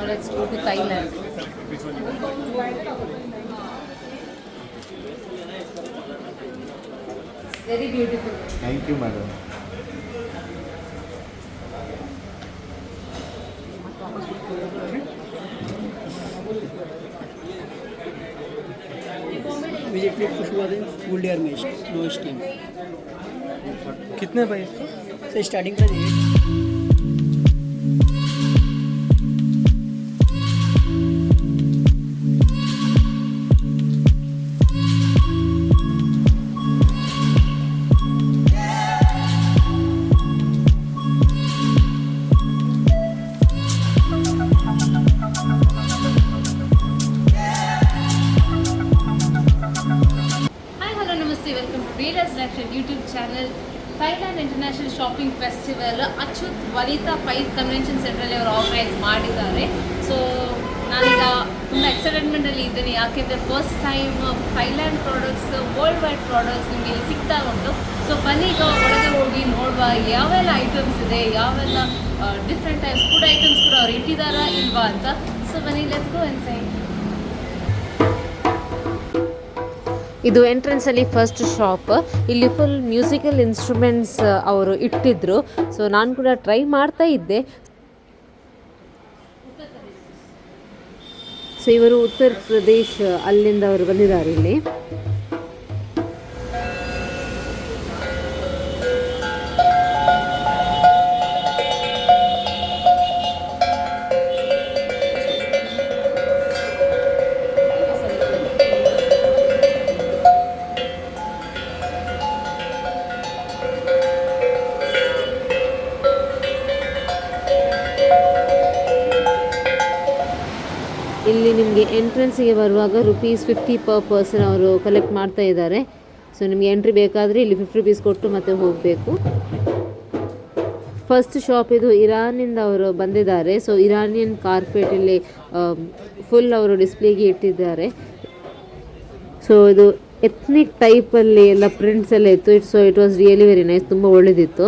let's go to Thailand. Which one you want? Very beautiful. Thank you, madam. Visit plate कुछ हुआ दें full air में no steam कितने भाई इसका? Sir starting price 8 Hi, hello, namaste. Welcome to Veda's Reaction YouTube channel. Thailand International Shopping Festival Achyut Vanita Pai convention ಸೆಂಟ್ರಲ್ಲಿ ಅವರು organise ಮಾಡಿದ್ದಾರೆ. ಸೊ ನಾನೀಗ ತುಂಬ ಎಕ್ಸೈಟ್ಮೆಂಟಲ್ಲಿ ಇದ್ದೀನಿ, ಯಾಕೆಂದರೆ first time Thailand products, world wide products ನಿಮಗೆ ಇಲ್ಲಿ ಸಿಗ್ತಾ ಉಂಟು. ಸೊ ಬನ್ನಿ ಈಗ ಒಳಗೆ ಹೋಗಿ ನೋಡುವ ಯಾವೆಲ್ಲ ಐಟಮ್ಸ್ ಇದೆ, ಯಾವೆಲ್ಲ ಡಿಫ್ರೆಂಟ್ ಟೈಪ್ಸ್ ಫುಡ್ ಐಟಮ್ಸ್ ಕೂಡ ಅವ್ರು ಇಟ್ಟಿದ್ದಾರಾ ಇಲ್ವಾ ಅಂತ. ಸೊ ಬನ್ನಿ ಲೆಟ್ಸ್ ಗೋ ಇನ್ಸೈಡ್. ಇದು ಎಂಟ್ರೆನ್ಸಲ್ಲಿ ಫಸ್ಟ್ ಶಾಪ್. ಇಲ್ಲಿ ಫುಲ್ ಮ್ಯೂಸಿಕಲ್ ಇನ್ಸ್ಟ್ರೂಮೆಂಟ್ಸ್ ಅವರು ಇಟ್ಟಿದ್ರು. ಸೊ ನಾನು ಕೂಡ ಟ್ರೈ ಮಾಡ್ತಾ ಇದ್ದೆ. ಸೊ ಇವರು ಉತ್ತರ ಪ್ರದೇಶ್ ಅಲ್ಲಿಂದ ಅವರು ಬಂದಿದ್ದಾರೆ ಇಲ್ಲಿ. ಇಲ್ಲಿ ನಿಮಗೆ ಎಂಟ್ರೆನ್ಸಿಗೆ ಬರುವಾಗ ₹50 ಪರ್ ಪರ್ಸನ್ ಅವರು ಕಲೆಕ್ಟ್ ಮಾಡ್ತಾ ಇದ್ದಾರೆ. ಸೊ ನಿಮಗೆ ಎಂಟ್ರಿ ಬೇಕಾದರೆ ಇಲ್ಲಿ ₹50 ಕೊಟ್ಟು ಮತ್ತೆ ಹೋಗಬೇಕು. ಫಸ್ಟ್ ಶಾಪ್ ಇದು ಇರಾನಿಂದ ಅವರು ಬಂದಿದ್ದಾರೆ. ಸೊ ಇರಾನಿಯನ್ ಕಾರ್ಪೆಟ್ ಇಲ್ಲಿ ಫುಲ್ ಅವರು ಡಿಸ್ಪ್ಲೇಗೆ ಇಟ್ಟಿದ್ದಾರೆ. ಸೊ ಇದು ಎಥ್ನಿಕ್ ಟೈಪಲ್ಲಿ ಎಲ್ಲ ಪ್ರಿಂಟ್ಸ್ ಎಲ್ಲ ಇತ್ತು. It was really very nice, ತುಂಬ ಒಳ್ಳೆದಿತ್ತು.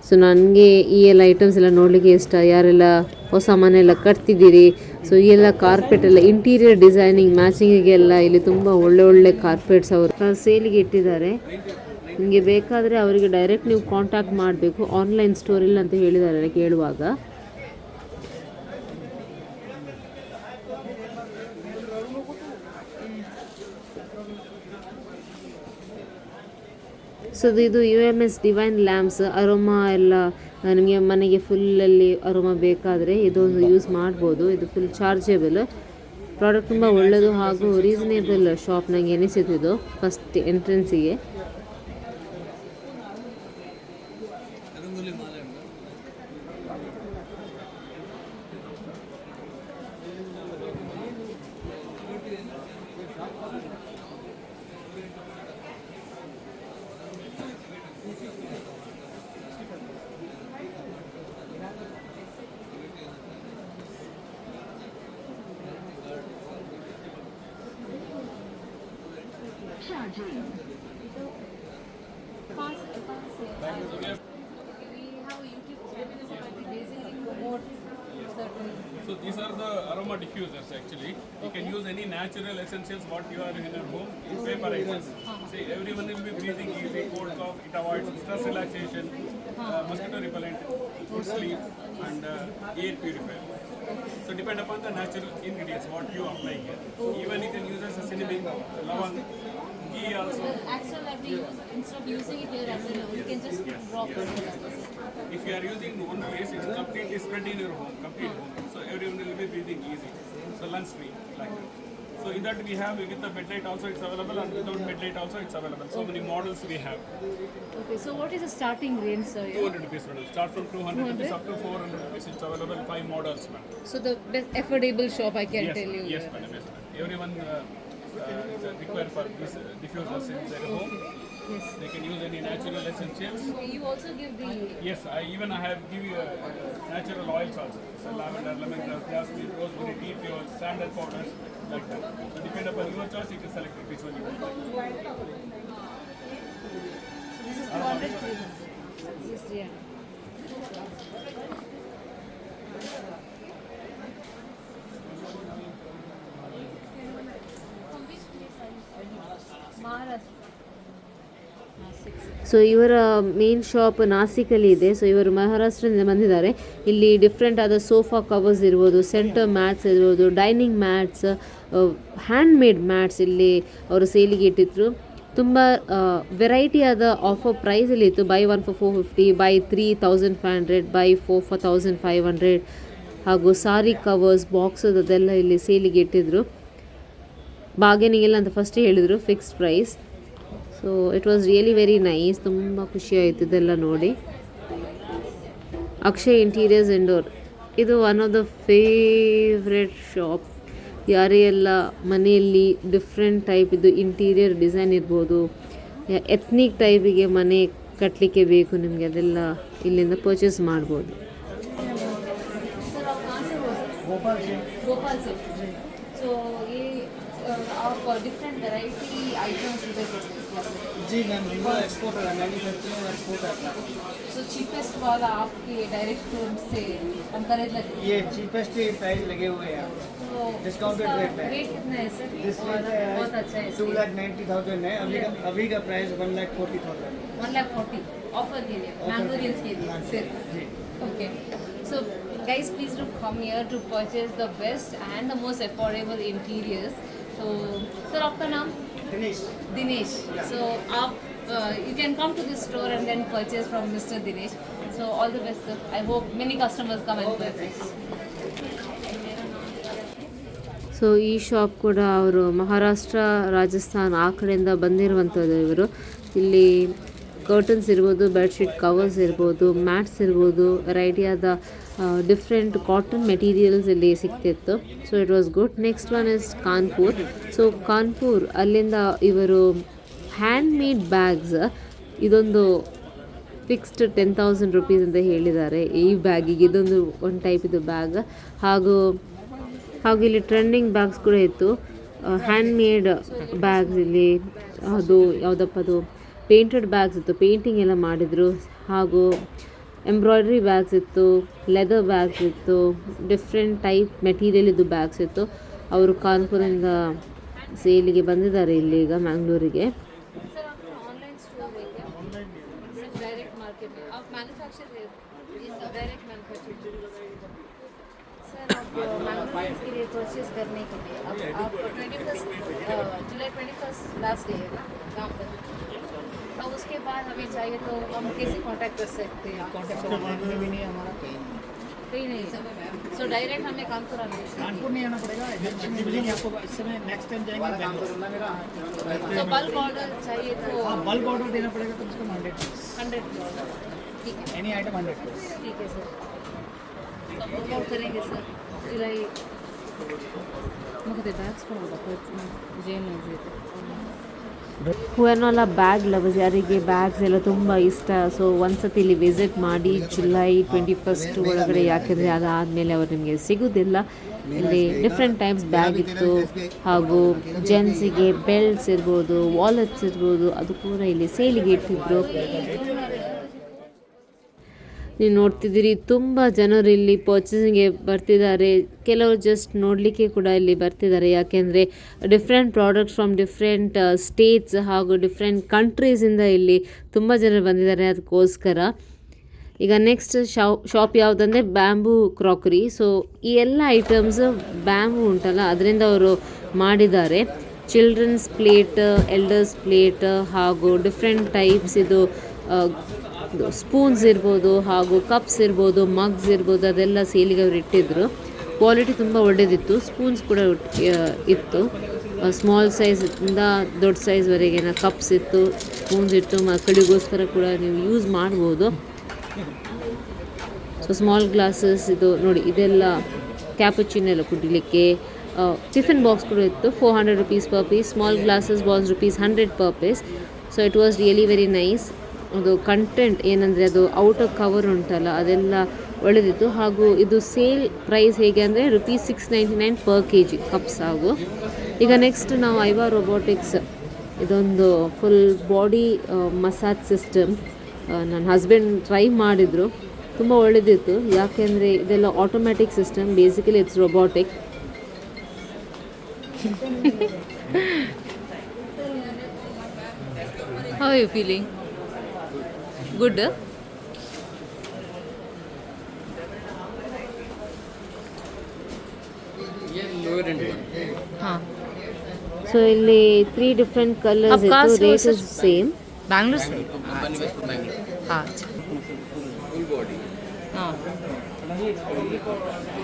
ಸೊ ನನಗೆ ಈ ಎಲ್ಲ ಐಟಮ್ಸ್ ಎಲ್ಲ ನೋಡಲಿಕ್ಕೆ ಇಷ್ಟ. ಯಾರೆಲ್ಲ ಹೊಸ ಮನೆಯೆಲ್ಲ ಕಟ್ತಿದ್ದೀರಿ, ಸೊ ಈ ಎಲ್ಲ ಕಾರ್ಪೆಟ್ ಎಲ್ಲ ಇಂಟೀರಿಯರ್ ಡಿಸೈನಿಂಗ್ ಮ್ಯಾಚಿಂಗಿಗೆಲ್ಲ ಇಲ್ಲಿ ತುಂಬ ಒಳ್ಳೆ ಕಾರ್ಪೆಟ್ಸ್ ಅವರು ಸೇಲಿಗೆ ಇಟ್ಟಿದ್ದಾರೆ. ನಿಮಗೆ ಬೇಕಾದರೆ ಅವರಿಗೆ ಡೈರೆಕ್ಟ್ ನೀವು ಕಾಂಟ್ಯಾಕ್ಟ್ ಮಾಡಬೇಕು. ಆನ್ಲೈನ್ ಸ್ಟೋರ್ ಇಲ್ಲ ಅಂತ ಹೇಳಿದ್ದಾರೆ ಕೇಳುವಾಗ. ಸೊ ಇದು UMS ಡಿವೈನ್ ಲ್ಯಾಂಪ್ಸ್ ಅರೋಮಾ ಎಲ್ಲ ನಿಮಗೆ ಮನೆಗೆ ಫುಲ್ಲಲ್ಲಿ ಅರೋಮಾ ಬೇಕಾದರೆ ಇದೊಂದು ಯೂಸ್ ಮಾಡ್ಬೋದು. ಇದು ಫುಲ್ ಚಾರ್ಜೇಬಲ್ ಪ್ರಾಡಕ್ಟ್, ತುಂಬ ಒಳ್ಳೆಯದು ಹಾಗೂ ರೀಸನೇಬಲ್ ಶಾಪ್ ನನಗೆ ಎನಿಸಿತು ಇದು first ಎಂಟ್ರೆನ್ಸಿಗೆ. So these are the aroma diffusers actually. You can use any natural essentials what you are in your home in vaporize. See, everyone will be breathing easy, cold cough, it avoids stress relaxation, mosquito repellent, good sleep and air purifier. So depend upon the natural ingredients what you apply here. Even you can use as a cinnamon, lavang, ghee also. Actually, instead of using it here as well, you can just drop it. If you are using in one place, it's completely spread in your home, complete home. So everyone will be breathing easy. So lunch free, like that. So in that we have with the bed light also it's available and without bed light also it's available. So many models we have. Okay, so what is the starting range, sir? 200 rupees madam. Start from 200 rupees up to 400 rupees. It's available 5 models madam. So the best affordable shop, I can Yes, tell you. yes madam, yes madam. Everyone is required for these diffusers in their home. Yes. They can use any natural essentials. Okay, you also give the... Yes, I have give you natural oils also. So lavender, lemongrass, jasmine, rosemary, tea pure, sandal powders, like that. So depend upon your choice, you can select which one you want. So this is 200 rupees. Yes, yeah. So ಇವರ main shop ನಾಸಿಕಲ್ಲಿ ಇದೆ. So ಇವರು ಮಹಾರಾಷ್ಟ್ರದಿಂದ ಬಂದಿದ್ದಾರೆ. ಇಲ್ಲಿ different ಆದ sofa covers ಇರ್ಬೋದು, centre mats ಇರ್ಬೋದು, dining mats, hand made mats ಇಲ್ಲಿ ಅವರು ಸೇಲಿಗೆ ಇಟ್ಟಿದ್ರು. ತುಂಬ ವೆರೈಟಿ ಆದ ಆಫರ್ ಪ್ರೈಸಲ್ಲಿ ಇತ್ತು. By 1 for 450, by 3500, by 4 for 1500. ಹಾಗೂ ಸಾರಿ ಕವರ್ಸ್, ಬಾಕ್ಸಸ್ ಅದೆಲ್ಲ ಇಲ್ಲಿ ಸೇಲಿಗೆ ಇಟ್ಟಿದ್ರು. ಬಾರ್ಗೇನಿಂಗ್ ಅಂತ ಫಸ್ಟ್ ಹೇಳಿದರು, fixed price. So it was really very nice. ತುಂಬ ಖುಷಿ ಆಯಿತು ಇದೆಲ್ಲ ನೋಡಿ. ಅಕ್ಷಯ್ ಇಂಟೀರಿಯರ್ಸ್ ಇಂಡೋರ್, ಇದು one of the favourite shop. ಯಾರೇ ಎಲ್ಲ ಮನೆಯಲ್ಲಿ ಡಿಫ್ರೆಂಟ್ ಟೈಪ್ ಇದು ಇಂಟೀರಿಯರ್ ಡಿಸೈನ್ ಇರ್ಬೋದು, ಎತ್ನಿಕ್ ಟೈಪಿಗೆ ಮನೆ ಕಟ್ಟಲಿಕ್ಕೆ ಬೇಕು ನಿಮಗೆ, ಅದೆಲ್ಲ ಇಲ್ಲಿಂದ ಪರ್ಚೇಸ್ ಮಾಡ್ಬೋದು. भोपाल से तो ये आप डिफरेंट वैरायटी आइटम्स इधर जी मैम, हम एक्सपोर्टर है, मैन्युफैक्चरिंग और एक्सपोर्टर है. सो चीपेस्ट वाला आपके डायरेक्ट से कंपेरेज लगे ये चीपेस्ट प्राइस लगे हुए हैं, तो डिस्काउंटेड रेट है. रेट कितना है सर? दिस और बहुत अच्छा है 2,90,000 है. अभी का प्राइस 1,40,000. 1,40,000 ऑफर के लिए, मैंगलोरियंस के लिए सिर्फ. Okay, so guys, please do come here to purchase the best and the most affordable interiors. So sir, आपका नाम? Dinesh. So आप you can come to this store and then purchase from Mr. Dinesh. So all the best sir. I hope many customers come and purchase. So ಈ shop ಕೂಡ ಅವರು ಮಹಾರಾಷ್ಟ್ರ, ರಾಜಸ್ಥಾನ್ ಆ ಕಡೆಯಿಂದ ಬಂದಿರುವಂಥದ್ದು ಇವರು. ಇಲ್ಲಿ ಕರ್ಟನ್ಸ್ ಇರ್ಬೋದು, ಬೆಡ್ಶೀಟ್ ಕವರ್ಸ್ ಇರ್ಬೋದು, ಮ್ಯಾಟ್ಸ್ ಇರ್ಬೋದು, ವೆರೈಟಿ ಆದ ಡಿಫ್ರೆಂಟ್ ಕಾಟನ್ ಮೆಟೀರಿಯಲ್ಸ್ ಇಲ್ಲಿ ಸಿಗ್ತಿತ್ತು. So it was good. Next one is Kanpur. So Kanpur ಅಲ್ಲಿಂದ ಇವರು ಹ್ಯಾಂಡ್ ಮೇಡ್ ಬ್ಯಾಗ್ಸ್, ಇದೊಂದು ಫಿಕ್ಸ್ಡ್ 10,000 rupees ಅಂತ ಹೇಳಿದ್ದಾರೆ ಈ ಬ್ಯಾಗಿಗೆ. ಇದೊಂದು ಒಂದು ಟೈಪ್ ಇದು ಬ್ಯಾಗ್. ಹಾಗೂ ಇಲ್ಲಿ ಟ್ರೆಂಡಿಂಗ್ ಬ್ಯಾಗ್ಸ್ ಕೂಡ ಇತ್ತು, ಹ್ಯಾಂಡ್ ಮೇಡ್ ಬ್ಯಾಗ್ಸ್. ಇಲ್ಲಿ ಅದು ಯಾವುದಪ್ಪ, ಅದು ಪೇಂಟೆಡ್ ಬ್ಯಾಗ್ಸ್ ಇತ್ತು, ಪೇಂಟಿಂಗ್ ಎಲ್ಲ ಮಾಡಿದರು. ಹಾಗೂ ಎಂಬ್ರಾಯ್ಡ್ರಿ ಬ್ಯಾಗ್ಸ್ ಇತ್ತು, ಲೆದರ್ ಬ್ಯಾಗ್ಸ್ ಇತ್ತು, ಡಿಫ್ರೆಂಟ್ ಟೈಪ್ ಮೆಟೀರಿಯಲ್ ಇದು ಬ್ಯಾಗ್ಸ್ ಇತ್ತು. ಅವರು ಕಾನ್ಪುರಿಂದ ಸೇಲಿಗೆ ಬಂದಿದ್ದಾರೆ ಇಲ್ಲಿ ಈಗ ಮ್ಯಾಂಗ್ಳೂರಿಗೆ. सर आपका ऑनलाइन स्टोर है क्या? सिर्फ डायरेक्ट मार्केट में आप मैन्युफैक्चर डायरेक्ट मैन्युफैक्चर. सर आप मैंगलोरियंस के लिए परचेज करने के लिए आप 21 जुलाई 21 लास्ट डे है ना यहाँ पर. अब उसके बाद हमें चाहिए तो हम कैसे कांटेक्ट कर सकते हैं? कॉन्टैक्ट करने भी नहीं है हमारा कहीं नहीं. सो डायरेक्ट हमें कानपुर आना है. कानपुर नहीं आना पड़ेगा, मिलेंगे आपको. इस समय नेक्स्ट टाइम जाएंगे बैंगलोर. तो बल्क ऑर्डर चाहिए तो बल्क ऑर्डर देना पड़ेगा तो उसका 100 ठीक है. Any item 100. ठीक है सर, सपोर्ट करेंगे सर. जुलाई मुझे बैग्स पर ಜೇನು ಹೂವನ್ನಲ್ಲ ಬ್ಯಾಗ್ ಲವರ್ಸ್, ಯಾರಿಗೆ ಬ್ಯಾಗ್ಸ್ ಎಲ್ಲ ತುಂಬ ಇಷ್ಟ, ಸೊ ಒಂದ್ಸತಿ ಇಲ್ಲಿ ವಿಸಿಟ್ ಮಾಡಿ ಜುಲೈ 21 ಒಳಗಡೆ, ಯಾಕೆಂದರೆ ಅದಾದಮೇಲೆ ಅವರು ನಿಮಗೆ ಸಿಗೋದಿಲ್ಲ. ಇಲ್ಲಿ ಡಿಫ್ರೆಂಟ್ ಟೈಪ್ಸ್ ಬ್ಯಾಗ್ ಇತ್ತು. ಹಾಗೂ ಜೆಂಟ್ಸಿಗೆ ಬೆಲ್ಟ್ಸ್ ಇರ್ಬೋದು, ವಾಲೆಟ್ಸ್ ಇರ್ಬೋದು, ಅದು ಕೂಡ ಇಲ್ಲಿ ಸೇಲಿಗೆ ಇಟ್ಟಿದ್ರು. ನೀವು ನೋಡ್ತಿದ್ದೀರಿ, ತುಂಬ ಜನರು ಇಲ್ಲಿ ಪರ್ಚೇಸಿಂಗ್ಗೆ ಬರ್ತಿದ್ದಾರೆ. ಕೆಲವರು ಜಸ್ಟ್ ನೋಡಲಿಕ್ಕೆ ಕೂಡ ಇಲ್ಲಿ ಬರ್ತಿದ್ದಾರೆ, ಯಾಕೆಂದರೆ different products from different states ಹಾಗೂ ಡಿಫ್ರೆಂಟ್ ಕಂಟ್ರೀಸಿಂದ ಇಲ್ಲಿ ತುಂಬ ಜನರು ಬಂದಿದ್ದಾರೆ ಅದಕ್ಕೋಸ್ಕರ. ಈಗ ನೆಕ್ಸ್ಟ್ ಶಾಪ್ ಯಾವುದಂದರೆ ಬ್ಯಾಂಬೂ ಕ್ರಾಕರಿ. ಸೊ ಈ ಎಲ್ಲ ಐಟಮ್ಸ್ ಬ್ಯಾಂಬೂ ಉಂಟಲ್ಲ ಅದರಿಂದ ಅವರು ಮಾಡಿದ್ದಾರೆ. ಚಿಲ್ಡ್ರನ್ಸ್ ಪ್ಲೇಟ್, ಎಲ್ಡರ್ಸ್ ಪ್ಲೇಟ್ ಹಾಗೂ ಡಿಫ್ರೆಂಟ್ ಟೈಪ್ಸ್ ಇದು ಸ್ಪೂನ್ಸ್ ಇರ್ಬೋದು, ಹಾಗೂ ಕಪ್ಸ್ ಇರ್ಬೋದು, ಮಗ್ಸ್ ಇರ್ಬೋದು, ಅದೆಲ್ಲ ಸೇಲಿಗೆ ಅವರು ಇಟ್ಟಿದ್ದರು. ಕ್ವಾಲಿಟಿ ತುಂಬ ಒಳ್ಳೆಯದಿತ್ತು. ಸ್ಪೂನ್ಸ್ ಕೂಡ ಇತ್ತು, ಸ್ಮಾಲ್ ಸೈಜಿಂದ ದೊಡ್ಡ ಸೈಜ್ವರೆಗಿನ ಕಪ್ಸ್ ಇತ್ತು, ಸ್ಪೂನ್ಸ್ ಇತ್ತು. ಮಕ್ಕಳಿಗೋಸ್ಕರ ಕೂಡ ನೀವು ಯೂಸ್ ಮಾಡ್ಬೋದು. ಸೊ ಸ್ಮಾಲ್ ಗ್ಲಾಸಸ್ ಇದು ನೋಡಿ, ಇದೆಲ್ಲ ಕ್ಯಾಪುಚಿನ್ ಎಲ್ಲ ಕುಡಿಲಿಕ್ಕೆ. ಟಿಫಿನ್ ಬಾಕ್ಸ್ ಕೂಡ ಇತ್ತು, 400 rupees per piece. Small glasses was ₹100 per piece. So it was really very nice. ಅದು ಕಂಟೆಂಟ್ ಏನಂದರೆ ಅದು ಔಟರ್ ಕವರ್ ಉಂಟಲ್ಲ ಅದೆಲ್ಲ ಒಳ್ಳೆದಿತ್ತು. ಹಾಗೂ ಇದು ಸೇಲ್ ಪ್ರೈಸ್ ಹೇಗೆ ಅಂದರೆ ₹699 per kg ಕಪ್ಸ್. ಹಾಗೂ ಈಗ ನೆಕ್ಸ್ಟ್ ನಾವು ಐವಾ ರೋಬೋಟಿಕ್ಸ್, ಇದೊಂದು ಫುಲ್ ಬಾಡಿ ಮಸಾಜ್ ಸಿಸ್ಟಮ್. ನನ್ನ ಹಸ್ಬೆಂಡ್ ಟ್ರೈ ಮಾಡಿದರು, ತುಂಬ ಒಳ್ಳೆದಿತ್ತು. ಯಾಕೆಂದರೆ ಇದೆಲ್ಲ automatic system, basically it's robotic. How are you feeling? Good. ಹಾಂ, ಸೊ ಇಲ್ಲಿ 3 ಡಿಫ್ರೆಂಟ್ ಕಲರ್ಸ್ आपका ಇತ್ತು, so rate sir- is same. Bangalore से. हाँ, अच्छा. हाँ,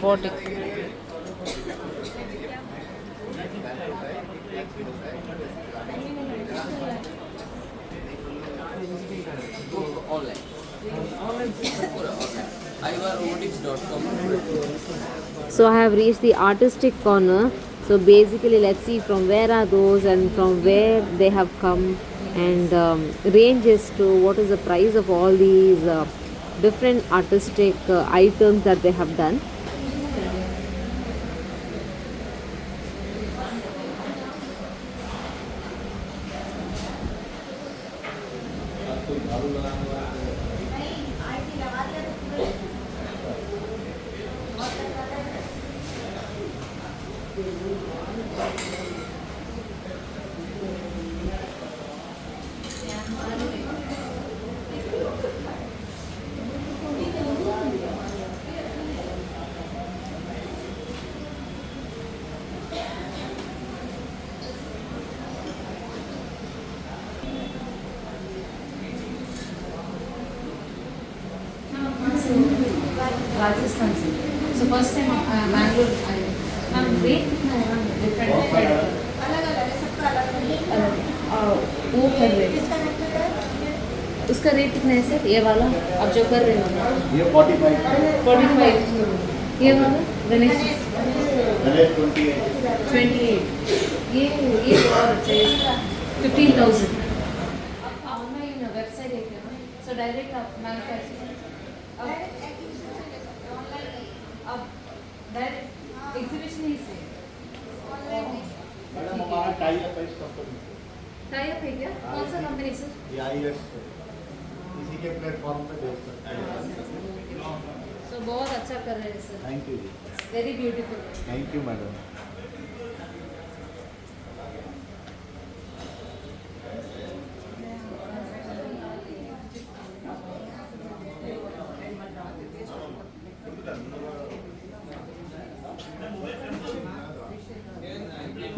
batik. So I have reached the artistic corner. So basically, let's see from where are those and from where they have come, and ranges to what is the price of all these different artistic items that they have done. Rajasthan से. So first time Bangalore आए. Ma'am rate कितना है ma'am? Different वो कर रहे हैं. उसका rate कितना है सर? ये वाला आप जो कर रहे हो ये 45 45. ये वाला गणेश 28 ये और अच्छा है 15,000. ऑनलाइन वेबसाइट है क्या? सो डायरेक्ट आप मैन्युफैक्चर अब डायरेक्ट एग्जीबिशन ही से मैडम हमारा टाई अप है इस कंपनी से। टाई अप है क्या? कौन सा कंपनी सर? ये IS पे इसी के प्लेटफॉर्म पे देख सकते हैं। सो बहुत अच्छा कर रहे हैं sir. Thank you very beautiful. Thank you madam.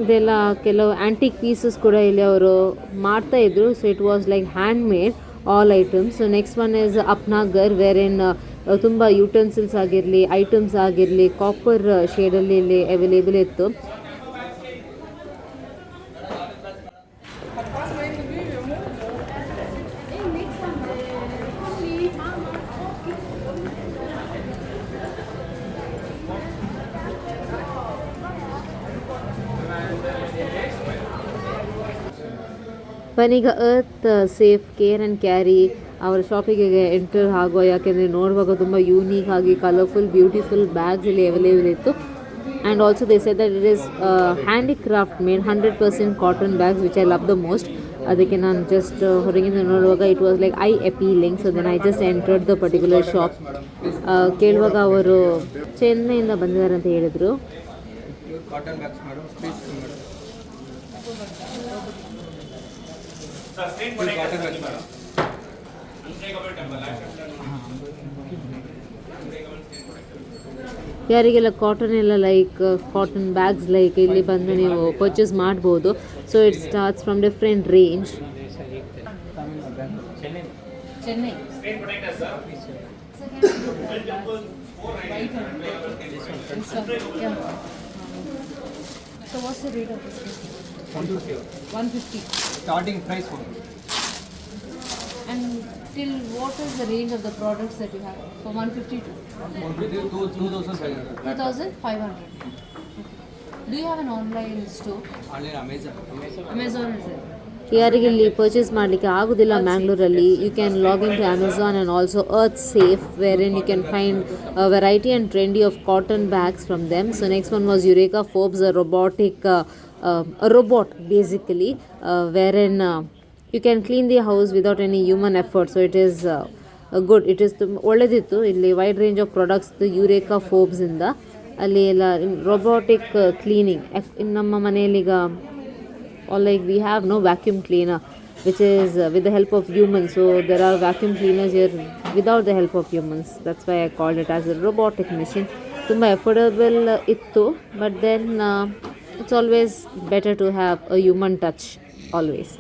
ಇದೆಲ್ಲ ಕೆಲವು ಆ್ಯಂಟಿಕ್ ಪೀಸಸ್ ಕೂಡ ಇಲ್ಲಿ ಅವರು ಮಾಡ್ತಾ ಇದ್ರು. So it was like hand made all items. So next one is Apnaghar, where in ತುಂಬ ಯುಟೆನ್ಸಿಲ್ಸ್ ಆಗಿರಲಿ, ಐಟಮ್ಸ್ ಆಗಿರಲಿ, ಕಾಪರ್ ಶೇಡಲ್ಲಿ ಇಲ್ಲಿ ಅವೈಲೇಬಲ್ ಇತ್ತು. ಬನ್ನೀಗ earth safe care and carry ಅವರ ಶಾಪಿಗೆ ಎಂಟರ್ ಆಗುವ, ಯಾಕೆಂದರೆ ನೋಡುವಾಗ ತುಂಬ ಯೂನೀಕ್ ಆಗಿ ಕಲರ್ಫುಲ್ ಬ್ಯೂಟಿಫುಲ್ ಬ್ಯಾಗ್ಸ್ ಇಲ್ಲಿ ಅವೈಲೇಬಲ್ ಇತ್ತು. And also they said that it is handicraft made 100% cotton bags which I love the most. ಅದಕ್ಕೆ ನಾನು ಜಸ್ಟ್ ಹೊರಗಿಂದ ನೋಡುವಾಗ it was like I appealing. So then I just entered the particular shop. ಕೇಳುವಾಗ ಅವರು ಚೆನ್ನೈಯಿಂದ ಬಂದಿದ್ದಾರೆ ಅಂತ ಹೇಳಿದರು. Cotton bags madam, speech madam. ಯಾರಿಗೆಲ್ಲ ಕಾಟನ್ ಎಲ್ಲ ಲೈಕ್ ಕಾಟನ್ ಬ್ಯಾಗ್ಸ್ ಲೈಕ್ ಇಲ್ಲಿ ಬಂದು ನೀವು ಪರ್ಚೇಸ್ ಮಾಡ್ಬೋದು. So it starts from different range. Chennai. So what's the rate of this? 150. Starting price And till what is the range of the products that you have? From 150 to 2500 2,500. Do you have an online store? Online Amazon is it? ಯಾರಿಗೆ ಇಲ್ಲಿ purchase ಮಾಡಲಿಕ್ಕೆ ಆಗೋದಿಲ್ಲ ಮ್ಯಾಂಗ್ಳೂರಲ್ಲಿ, you can log in to Amazon and also earth safe, where in you can find variety and trendy of cotton bags from them. So next one was Eureka Forbes, a robotic robot basically, wherein you can clean the house without any human effort. So it is good. It is ಒಳ್ಳೆದಿತ್ತು. ಇಲ್ಲಿ wide range of products Eureka ಫೋಬ್ಸಿಂದ. ಅಲ್ಲಿ ಎಲ್ಲ robotic cleaning. ನಮ್ಮ ಮನೆಯಲ್ಲೀಗ like we have no vacuum cleaner. which is with the help of humans. So there are vacuum cleaners here without the help of humans. That's why I called it as a robotic machine. ತುಂಬ affordable ಇತ್ತು, but then it's always better to have a human touch always.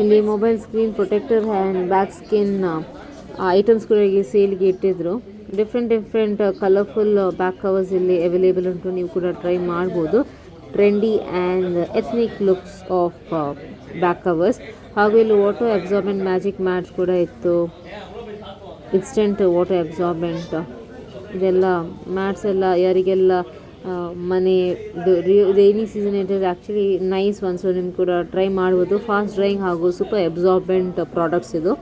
ಇಲ್ಲಿ mobile screen protector and back skin items ಕೂಡ ಈಗ ಸೇಲ್ಗೆ ಇಟ್ಟಿದ್ರು. Different colourful back covers ಇಲ್ಲಿ available ಉಂಟು, ನೀವು ಕೂಡ ಟ್ರೈ ಮಾಡ್ಬೋದು. Trendy and ethnic looks of back covers. ಹಾಗೂ ಇಲ್ಲಿ ವಾಟರ್ ಅಬ್ಸಾರ್ಬೆಂಟ್ ಮ್ಯಾಜಿಕ್ ಮ್ಯಾಟ್ಸ್ ಕೂಡ ಇತ್ತು, ಇನ್ಸ್ಟೆಂಟ್ ವಾಟರ್ ಅಬ್ಸಾರ್ಬೆಂಟ್. ಇದೆಲ್ಲ ಮ್ಯಾಟ್ಸ್ ಎಲ್ಲ ಯಾರಿಗೆಲ್ಲ ಮನೆ rainy season it is actually nice one. So ನಿಮ್ಗೆ ಕೂಡ ಟ್ರೈ ಮಾಡ್ಬೋದು. ಫಾಸ್ಟ್ ಡ್ರೈಯಿಂಗ್ ಹಾಗೂ ಸೂಪರ್ ಅಬ್ಸಾರ್ಬೆಂಟ್ ಪ್ರಾಡಕ್ಟ್ಸ್ ಇದು.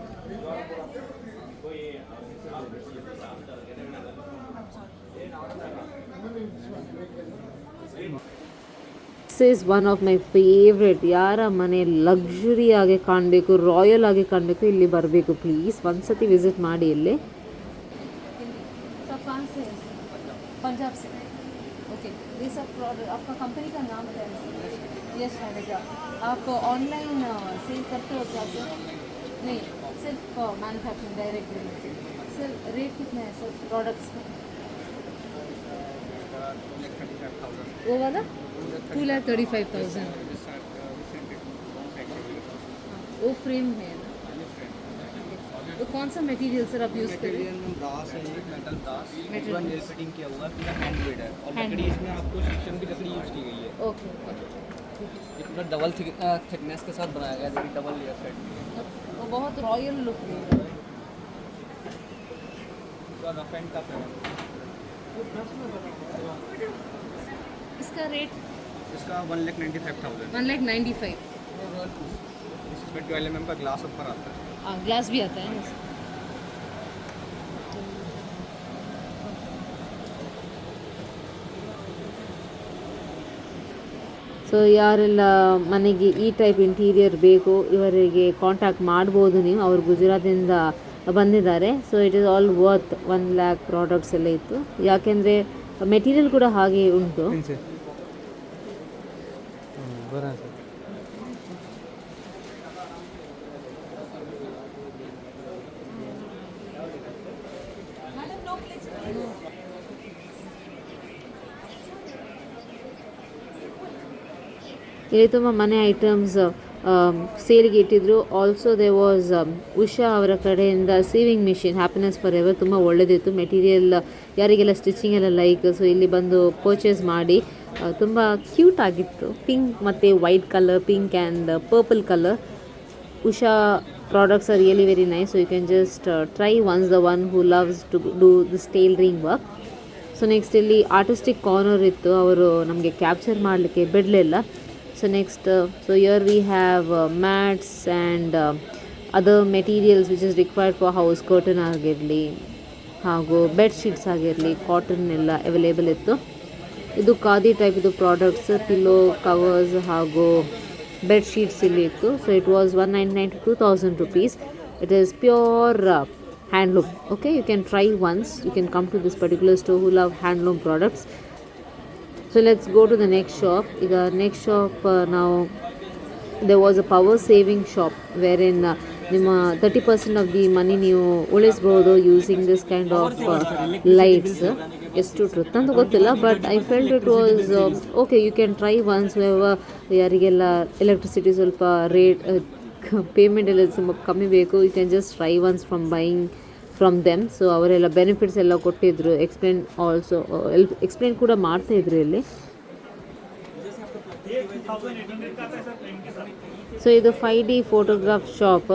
This is one of my favourite. ಯಾರ ಮನೆ ಲಕ್ಸುರಿ ಆಗಿ ಕಾಣಬೇಕು, ರಾಯಲ್ ಆಗಿ ಕಾಣಬೇಕು, ಇಲ್ಲಿ ಬರಬೇಕು ಪ್ಲೀಸ್. ಒಂದ್ಸತಿ ವಿಸಿಟ್ ಮಾಡಿ ಇಲ್ಲಿ. पंजाब से. ओके, ये सब प्रोडक्ट आपका कंपनी का नाम क्या है? Yes manager. आप ऑनलाइन सेल करते हो क्या सर? नहीं, सिर्फ मैन्युफैक्चरिंग डायरेक्टली. सर रेट कितना है सर प्रोडक्ट्स में? वो वाला 2,35,000. वो फ्रेम है ना? तो कौन सा मटेरियल सर आप यूज़ करिए? ब्रास है, metal brass, Metal nail fitting किया हुआ है, पूरा हैंड मेड है और लकड़ी इसमें आपको शीशम की लकड़ी यूज़ की गई है. ओके. ये पूरा डबल थिकनेस के साथ बनाया गया है, डबल लेयर सेट. वो बहुत रॉयल लुक है. पूरा रफ एंड टफ है. इसका रेट इसका 1,95,000. 1,95,000. इसमें 12 mm का ग्लास ऊपर आता है. हाँ, ग्लास भी आता है. ಸೊ ಯಾರೆಲ್ಲ ಮನೆಗೆ ಈ ಟೈಪ್ ಇಂಟೀರಿಯರ್ ಬೇಕು ಇವರಿಗೆ ಕಾಂಟ್ಯಾಕ್ಟ್ ಮಾಡ್ಬೋದು ನೀವು. ಅವರು ಗುಜರಾತಿಂದ ಬಂದಿದ್ದಾರೆ. So it is all worth 1 lakh products ಎಲ್ಲ ಇತ್ತು, ಯಾಕೆಂದರೆ ಮೆಟೀರಿಯಲ್ ಕೂಡ ಹಾಗೆ ಉಂಟು. ಇಲ್ಲಿ ತುಂಬ ಮನೆ ಐಟಮ್ಸ್ ಸೇಲ್ಗೆ ಇಟ್ಟಿದ್ರು. ಆಲ್ಸೋ ದೇ ವಾಸ್ ಉಷಾ ಅವರ ಕಡೆಯಿಂದ saving machine happiness for ever, ತುಂಬ ಒಳ್ಳೆದಿತ್ತು. ಮೆಟೀರಿಯಲ್ ಯಾರಿಗೆಲ್ಲ ಸ್ಟಿಚಿಂಗ್ ಎಲ್ಲ ಲೈಕ್, ಸೊ ಇಲ್ಲಿ ಬಂದು ಪರ್ಚೇಸ್ ಮಾಡಿ. ತುಂಬ ಕ್ಯೂಟ್ ಆಗಿತ್ತು. ಪಿಂಕ್ ಮತ್ತು white colour, pink and purple colour. Usha products are really very nice. So you can just try once the one who loves to do this tailoring work. So next ಇಲ್ಲಿ artistic corner ಇತ್ತು, ಅವರು ನಮಗೆ capture ಮಾಡಲಿಕ್ಕೆ ಬಿಡಲಿಲ್ಲ. So next, so here we have mats and other materials which is required for house curtain ಆಗಿರಲಿ ಹಾಗೂ bed sheets ಆಗಿರಲಿ, cotton ಎಲ್ಲ ಅವೈಲೇಬಲ್ ಇತ್ತು. ಇದು ಖಾದಿ ಟೈಪ್ ಇದು ಪ್ರಾಡಕ್ಟ್ಸ್, ಪಿಲ್ಲೋ ಕವರ್ಸ್ ಹಾಗೂ ಬೆಡ್ ಶೀಟ್ಸ್ ಇಲ್ಲಿ ಇತ್ತು. So it was 199 to 2,000 rupees. It is pure handloom. Okay, you can try once. You can come to this particular store who love handloom products. So let's go to the next shop. The next shop now there was a power saving shop wherein ನಿಮ್ಮ 30% of the money ನೀವು ಉಳಿಸ್ಬೋದು using this kind of lights. ಎಷ್ಟು truth ಅಂತ ಗೊತ್ತಿಲ್ಲ, but I felt it was okay. You can try once. ಯಾರಿಗೆಲ್ಲ electricity ಸ್ವಲ್ಪ rate payment ಎಲ್ಲ ತುಂಬ ಕಮ್ಮಿ ಬೇಕು, you can just try once from buying from them. So ಅವರೆಲ್ಲ ಬೆನಿಫಿಟ್ಸ್ ಎಲ್ಲ ಕೊಟ್ಟಿದ್ದರು, ಎಕ್ಸ್ಪ್ಲೇನ್ ಕೂಡ ಮಾಡ್ತಾಯಿದ್ರು ಇಲ್ಲಿ. ಸೊ ಇದು 5D ಫೋಟೋಗ್ರಾಫ್ ಶಾಪ್.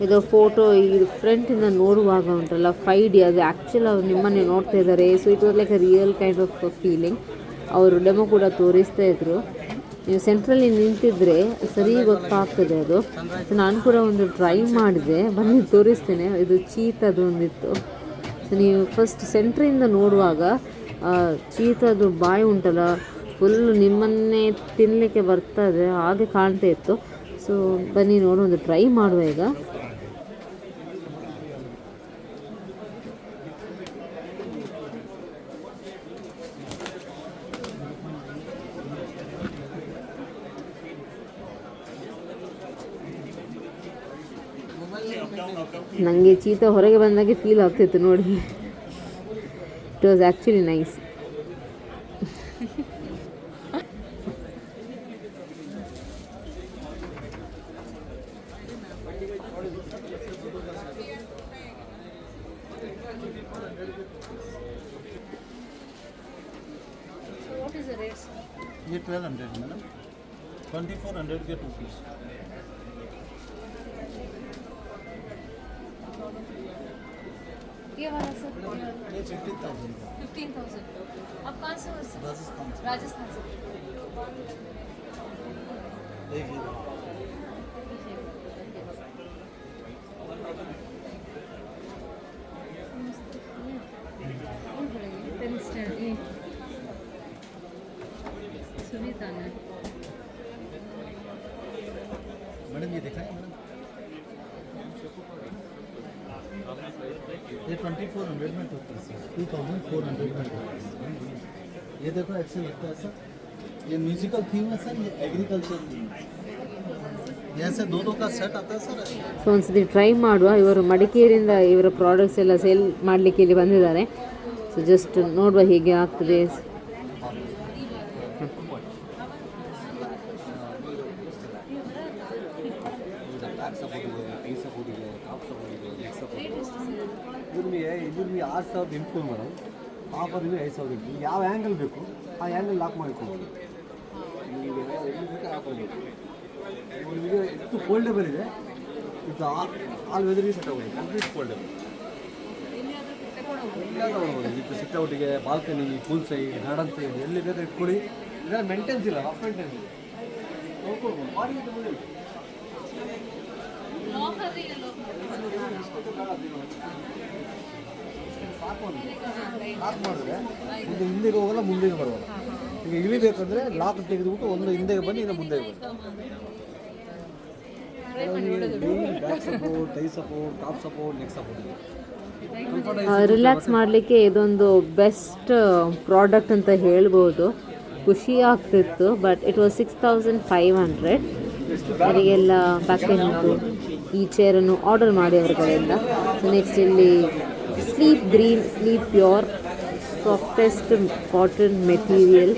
ಇದು ಫೋಟೋ ಇದು ಫ್ರಂಟಿಂದ ನೋಡುವಾಗ ಉಂಟಲ್ಲ 5D, ಅದು ಆ್ಯಕ್ಚುಲಿ ಅವ್ರು ನಿಮ್ಮನ್ನೇ ನೋಡ್ತಾ ಇದ್ದಾರೆ. So it was like a real kind of feeling. ಅವರು ಡೆಮೋ ಕೂಡ ತೋರಿಸ್ತಾ ಇದ್ರು. ನೀವು ಸೆಂಟ್ರಲ್ಲಿ ನಿಂತಿದ್ರೆ ಸರಿ ಗೊತ್ತಾಗ್ತದೆ ಅದು. ಸೊ ನಾನು ಕೂಡ ಒಂದು ಟ್ರೈ ಮಾಡಿದೆ, ಬನ್ನಿ ತೋರಿಸ್ತೇನೆ. ಇದು ಚೀತದು ಒಂದಿತ್ತು. ಸೊ ನೀವು ಫಸ್ಟ್ ಸೆಂಟ್ರಿಂದ ನೋಡುವಾಗ ಚೀತದು ಬಾಯಿ ಉಂಟಲ್ಲ ಫುಲ್ಲು ನಿಮ್ಮನ್ನೇ ತಿನ್ನಲಿಕ್ಕೆ ಬರ್ತದೆ ಹಾಗೆ ಕಾಣ್ತಾ ಇತ್ತು. ಸೊ ಬನ್ನಿ ನೋಡು, ಒಂದು ಟ್ರೈ ಮಾಡುವ ಈಗ. ನನಗೆ ಚೀತಾ ಹೊರಗೆ ಬಂದಾಗೆ ಫೀಲ್ ಆಗ್ತಿತ್ತು ನೋಡಿ. It was actually nice. What is the rate, sir? ये 1200 मैडम, 2400 के 2 पीस. ये वाला सर ये 15,000 का. 15,000. आप कहाँ से हो सर? राजस्थान से. राजस्थान से. एक ही. पेन स्टैंड ये सुनीता ने. मैडम ये दिखाएं मैडम. ये 2400 में 2 पीस है, 2400 में 2 पीस. ये देखो ऐसे लगता है सर, ये म्यूजिकल थीम है सर, ये एग्रीकल्चर थीम है. ये ऐसे दो का सेट आता है सर. ಸೊ ಒಂದ್ಸತಿ ಟ್ರೈ ಮಾಡುವ. ಇವರು ಮಡಿಕೇರಿಯಿಂದ ಇವರ ಪ್ರಾಡಕ್ಟ್ಸ್ ಎಲ್ಲ ಸೇಲ್ ಮಾಡಲಿಕ್ಕೆ ಇಲ್ಲಿ ಬಂದಿದ್ದಾರೆ. ಸೊ ಜಸ್ಟ್ ನೋಡುವ ಹೇಗೆ ಆಗ್ತದೆ. ಇದ್ರ ನಿಮಗೆ 6,000 ಇಂಟು ಮೇಡಮ್, ಆಫರ್ ನಿಮಗೆ 5,000 ಇಂಟು. ಯಾವ ಆ್ಯಂಗಲ್ ಬೇಕು ಆ ಆ್ಯಂಗಲ್ ಲಾಕ್ ಮಾಡಿಕೊಡ್ತೀವಿ. ನಿಮಗೆ ಎಲ್ಲಿ ಬೇಕು ಆಫರ್ ಬೇಕು. ನಿಮಗೆ ಎಷ್ಟು ಫೋಲ್ಡೇಬಲ್ ಇದೆ, ಇದು ಆಲ್ ವೆದರ್ಗೆ ಸೆಟ್ ಆಗೋದು, ಕಂಪ್ಲೀಟ್ ಫೋಲ್ಡೇಬಲ್. ಇದು ಸಿಟ್ಔಟಿಗೆ, balcony, full side, garden side, ಎಲ್ಲಿ ಬೇಕಾದ್ರೆ ಇಟ್ಕೊಳ್ಳಿ. ಇದೆಲ್ಲ ಮೇಂಟೆನ್ಸ್ ಇಲ್ಲ, ರಫ್ ಮೇಂಟೆನ್ಸ್ ಇಲ್ಲ, ನೋಡ್ಕೊಳ್ಬೋದು. ಬಾಡಿ ಲಾಕ್ ಮಾಡಿದ್ರೆ ಒಂದು ಹಿಂದೆಗೆ ಹೋಗಲ್ಲ, ಮುಂದೆಗೆ ಬರೋಲ್ಲ. ಈಗ ಇಳಿಬೇಕಂದ್ರೆ ಲಾಕ್ ತೆಗೆದುಬಿಟ್ಟು ಒಂದು ಹಿಂದೆಗೆ ಬನ್ನಿ, ಇನ್ನು ಮುಂದೆಗೆ ಬನ್ನಿ. Back support, tie support, top support, neck support. Relax ಮಾಡಲಿಕ್ಕೆ ಇದೊಂದು ಬೆಸ್ಟ್ ಪ್ರಾಡಕ್ಟ್ ಅಂತ ಹೇಳ್ಬೋದು. ಖುಷಿ ಆಗ್ತಿತ್ತು. But it was 6,500. ಅವರಿಗೆಲ್ಲ ಬ್ಯಾಕ್ ಪೇನ್ ಉಂಟು. ಈ ಚೇರನ್ನು ಆರ್ಡರ್ ಮಾಡಿ ಅವರ ಕಡೆಯಿಂದ. ಸೊ ನೆಕ್ಸ್ಟ್ ಇಲ್ಲಿ sleep green, sleep pure, softest cotton material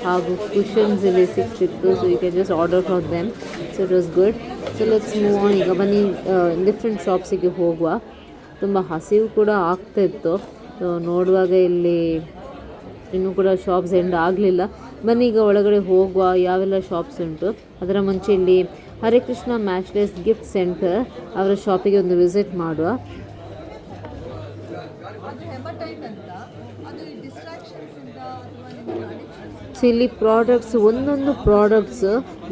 ಹಾಗೂ ಕುಷನ್ಸ್ ಇಲ್ಲಿ ಸಿಕ್ತಿತ್ತು. So you can just order for them. So it was good. So let's move on. ಈಗ ಬನ್ನಿ ಡಿಫ್ರೆಂಟ್ ಶಾಪ್ಸಿಗೆ ಹೋಗುವ. ತುಂಬ ಹಸಿವು ಕೂಡ ಆಗ್ತಾಯಿತ್ತು. ಸೊ ನೋಡುವಾಗ ಇಲ್ಲಿ ಇನ್ನೂ ಕೂಡ ಶಾಪ್ಸ್ ಎಂಡ್ ಆಗಲಿಲ್ಲ. ಬನ್ನಿ ಈಗ ಒಳಗಡೆ ಹೋಗುವ, ಯಾವೆಲ್ಲ ಶಾಪ್ಸ್ ಉಂಟು. ಅದರ ಮುಂಚೆ ಇಲ್ಲಿ ಹರೇ ಕೃಷ್ಣ ಮ್ಯಾಚ್ಲೆಸ್ ಗಿಫ್ಟ್ ಸೆಂಟರ್ ಅವರ ಶಾಪಿಗೆ ಒಂದು ವಿಸಿಟ್ ಮಾಡುವ. ಸೊ ಇಲ್ಲಿ ಪ್ರಾಡಕ್ಟ್ಸ್, ಒಂದೊಂದು ಪ್ರಾಡಕ್ಟ್ಸ್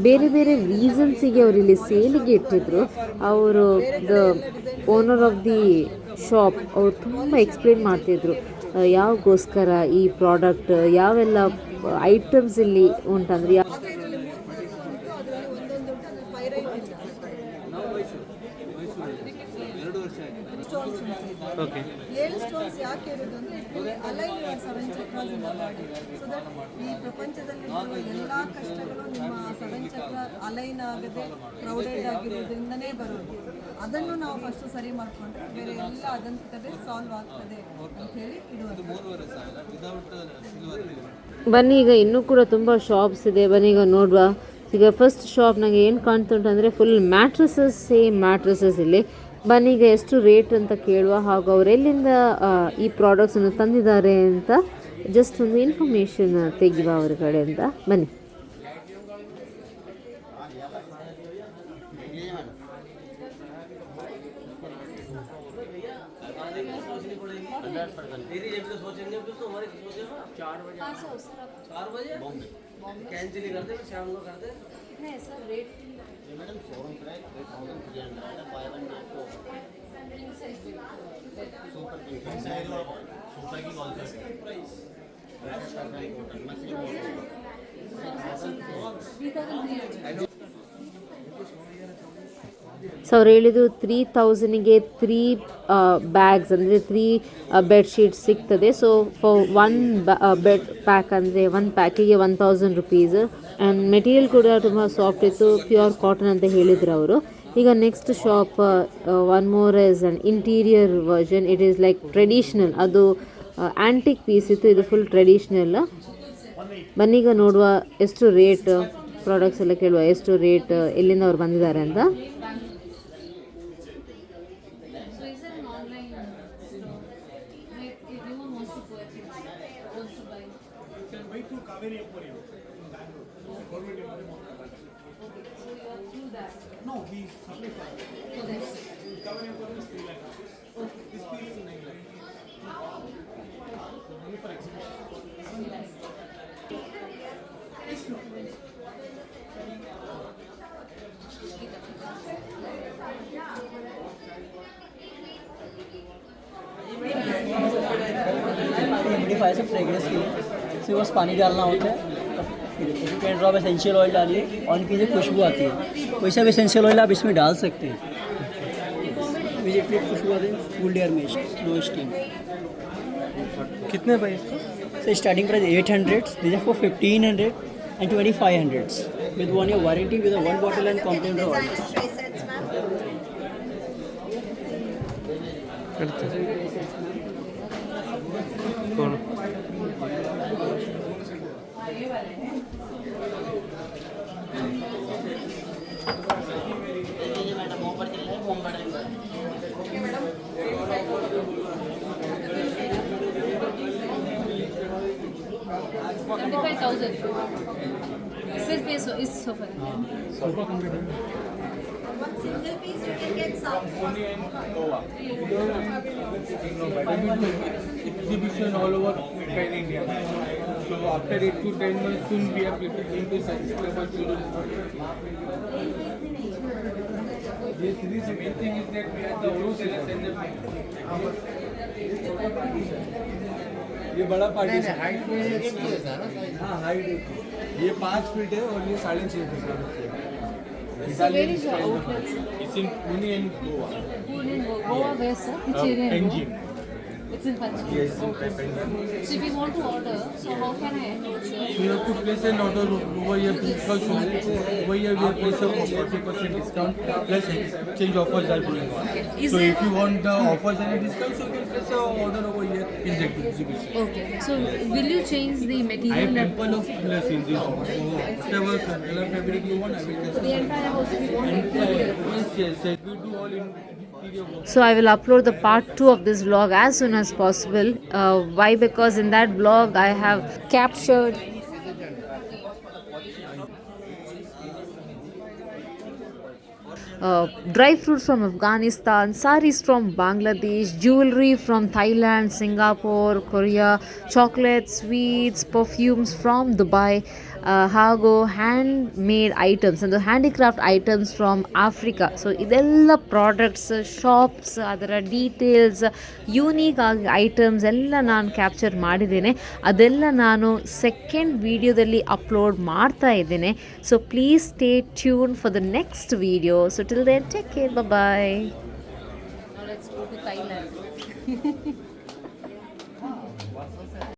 ಬೇರೆ ಬೇರೆ ರೀಸನ್ಸಿಗೆ ಅವರು ಇಲ್ಲಿ ಸೇಲಿಗೆ ಇಟ್ಟಿದ್ರು. ಅವರು the owner of the shop ಅವರು ತುಂಬ ಎಕ್ಸ್ಪ್ಲೇನ್ ಮಾಡ್ತಿದ್ರು ಯಾವಗೋಸ್ಕರ ಈ ಪ್ರಾಡಕ್ಟ್, ಯಾವೆಲ್ಲ ಐಟಮ್ಸ್ ಇಲ್ಲಿ ಉಂಟಂದ್ರೆ ಓಕೆ. 7 ಸ್ಟೋನ್ಸ್ ಯಾಕೆ ಇರೋದು ಅಂದರೆ ಅಲೈನ್ 7 ಚಕ್ರಾಸಿಂದ ಮಾಡಿ, ಸೊ ದಟ್ ಈ ಪ್ರಪಂಚದಲ್ಲಿ ಎಲ್ಲ ಕಷ್ಟಗಳು ನಿಮ್ಮ 7 ಚಕ್ರ ಅಲೈನ್ ಆಗದೆ ಕ್ರೌಡೆಡ್ ಆಗಿರೋದ್ರಿಂದನೇ ಬರೋದು. ಅದನ್ನು ನಾವು ಫಸ್ಟ್ ಸರಿ ಮಾಡಿಕೊಂಡ್ರೆ ಬೇರೆ ಎಲ್ಲ ಅದಂತದೆ ಸಾಲ್ವ್ ಆಗ್ತದೆ ಅಂತ ಹೇಳಿ ಇಡುವುದು. ಬನ್ನಿ ಈಗ ಇನ್ನೂ ಕೂಡ ತುಂಬ ಶಾಪ್ಸ್ ಇದೆ. ಬನ್ನಿ ಈಗ ನೋಡುವ. ಈಗ ಫಸ್ಟ್ ಶಾಪ್ ನನಗೆ ಏನು ಕಾಣ್ತುಂಟಂದರೆ ಫುಲ್ ಮ್ಯಾಟ್ರಸಸ್, ಸೇಮ್ ಮ್ಯಾಟ್ರಸಸ್ ಇಲ್ಲಿ. ಬನ್ನಿ ಈಗ ಎಷ್ಟು ರೇಟ್ ಅಂತ ಕೇಳುವ, ಹಾಗೂ ಅವರೆಲ್ಲಿಂದ ಈ ಪ್ರಾಡಕ್ಟ್ಸನ್ನು ತಂದಿದ್ದಾರೆ ಅಂತ ಜಸ್ಟ್ ಒಂದು ಇನ್ಫಾರ್ಮೇಷನ್ ತೆಗೆಯುವ ಅವರ ಕಡೆಯಿಂದ. ಬನ್ನಿ. कैंसिल कर दे शाम को कर दे कितना है sir rate? Madam showroom price 3300 है, buy one get two king size super king size super king also मछली ಸೊ ಅವ್ರು ಹೇಳಿದ್ರು 3000ಗೆ 3 ಬ್ಯಾಗ್ಸ್ ಅಂದರೆ 3 ಬೆಡ್ಶೀಟ್ಸ್ ಸಿಗ್ತದೆ. So for one bed pack ಅಂದರೆ ಒಂದು ಪ್ಯಾಕಿಗೆ 1000 ರುಪೀಸ್. ಆ್ಯಂಡ್ ಮೆಟೀರಿಯಲ್ ಕೂಡ ತುಂಬ ಸಾಫ್ಟ್ ಇತ್ತು, ಪ್ಯೂರ್ ಕಾಟನ್ ಅಂತ ಹೇಳಿದ್ರು ಅವರು. ಈಗ next shop one more is an interior version. It is like traditional, ಅದು ಆ್ಯಂಟಿಕ್ ಪೀಸ್ ಇತ್ತು, ಇದು ಫುಲ್ ಟ್ರೆಡಿಷ್ನಲ್. ಬನ್ನೀಗ ನೋಡುವ ಎಷ್ಟು ರೇಟ್, ಪ್ರಾಡಕ್ಟ್ಸ್ ಎಲ್ಲ ಕೇಳುವ ಎಷ್ಟು ರೇಟ್, ಎಲ್ಲಿಂದ ಅವ್ರು ಬಂದಿದ್ದಾರೆ ಅಂತ. So is there an online store? Like if anyone wants to purchase, wants to buy. You can buy through Kaveri Emporium in Bangalore. Government Emporium of Bangalore. Okay, so you are through that. No, we supply for So that's Kaveri Emporium is 3 lakh. This piece is 9 lakh. So only for exhibition. Humidifier से fragrance के लिए सिर्फ बस पानी डालना होता है, can drop essential oil डालिए, ऑन कीजिए, खुशबू आती है। कोई सा भी एसेंशियल ऑयल आप इसमें डाल सकते हैं, इमीडिएटली खुशबू आती है। कूल्ड एयर में नो स्टीम। कितने भाई इसका So starting price 800, these are for 1500 and 2500 with 1 year warranty with a 1 bottle and complimentary oil. Madam offer चल रहा है होम गार्डन का 25,000. सिर्फ ये इस sofa Single piece you can get some. Exhibition all over pan India. So after 8 to 10 months, soon we are going to such level children. The main thing is that we are the wholesalers and the ये बड़ा party height में हाँ height ये 5 feet है और ये 6.5 feet है। So where is your outlet? it's in Pune and Goa. Pune and Goa, where sir? Which area in Goa? Engine. It's in Panjim. Yes, in Okay. Panjim. So if you want to order, so how can I approach you? So you have to place an order over here because over here we have placed a 40% discount plus exchange offers are going on. Is So there- if you want the offers and a discount, so you can place an order over here in the exhibition. Okay. So will you change the I have material? ample of colors in this. So whatever color fabric you want, I will just. The entire house we want And interior. yes, we do all in interior work. So I will upload the part 2 of this vlog as soon as possible. Why? Because in that vlog I have captured dry fruits from Afghanistan, saris from Bangladesh, jewelry from Thailand, Singapore, Korea, chocolates, sweets, perfumes from Dubai, ಹಾಗೂ handmade items and the handicraft items from Africa. So ಇದೆಲ್ಲ products, shops, ಅದರ details, unique ಆಗಿ items ಎಲ್ಲ ನಾನು capture ಮಾಡಿದ್ದೇನೆ. ಅದೆಲ್ಲ ನಾನು second ವಿಡಿಯೋದಲ್ಲಿ ಅಪ್ಲೋಡ್ ಮಾಡ್ತಾ ಇದ್ದೇನೆ. So please stay tune for the next video. So till then take care, bye. Now let's go to Thailand.